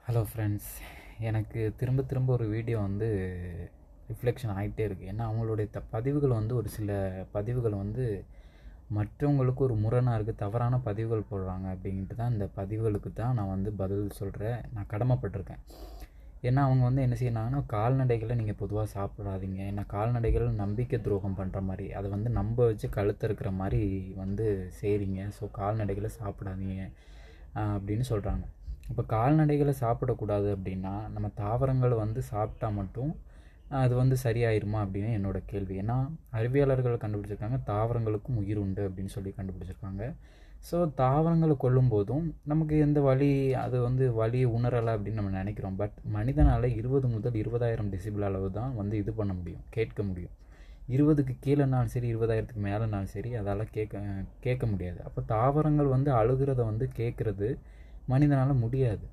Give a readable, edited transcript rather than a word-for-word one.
Hello friends, எனக்கு திரும்ப திரும்ப ஒரு வீடியோ ரிஃப்ளெக்ஷன் ஆகிட்டே இருக்குது. ஏன்னா அவங்களுடைய பதிவுகள் ஒரு சில பதிவுகள் மற்றவங்களுக்கு ஒரு முரணாக இருக்குது, தவறான பதிவுகள் போடுறாங்க. அப்படின்ட்டு தான் இந்த பதிவுகளுக்கு தான் நான் பதில் சொல்கிறேன். நான் கடமைப்பட்டிருக்கேன். ஏன்னா அவங்க என்ன செய்யறாங்கன்னா, கால்நடைகளை நீங்கள் பொதுவாக சாப்பிடாதீங்க, ஏன்னா கால்நடைகள் நம்பிக்கை துரோகம் பண்ணுற மாதிரி, அதை நம்ப வச்சு கழுத்த இருக்கிற மாதிரி செய்கிறீங்க. ஸோ கால்நடைகளை சாப்பிடாதீங்க அப்படின்னு சொல்கிறாங்க. இப்போ கால்நடைகளை சாப்பிடக்கூடாது அப்படின்னா நம்ம தாவரங்களை சாப்பிட்டா மட்டும் அது சரியாயிருமா அப்படின்னு என்னோடய கேள்வி. ஏன்னா அறிவியலாளர்கள் கண்டுபிடிச்சிருக்காங்க, தாவரங்களுக்கும் உயிர் உண்டு அப்படின்னு சொல்லி கண்டுபிடிச்சிருக்காங்க. ஸோ தாவரங்களை கொல்லும் போதும் நமக்கு எந்த வலி, அது வலியை உணரலை அப்படின்னு நம்ம நினைக்கிறோம். பட் மனிதனால் 20 முதல் 20,000 டெசிபிள் அளவு தான் இது பண்ண முடியும், கேட்க முடியும். 20க்கு கீழேனாலும் சரி, 20,000க்கு மேலேனாலும் சரி, அதால் கேட்க முடியாது. அப்போ தாவரங்கள் அழுகிறத கேட்குறது மனிதனால் முடியாது.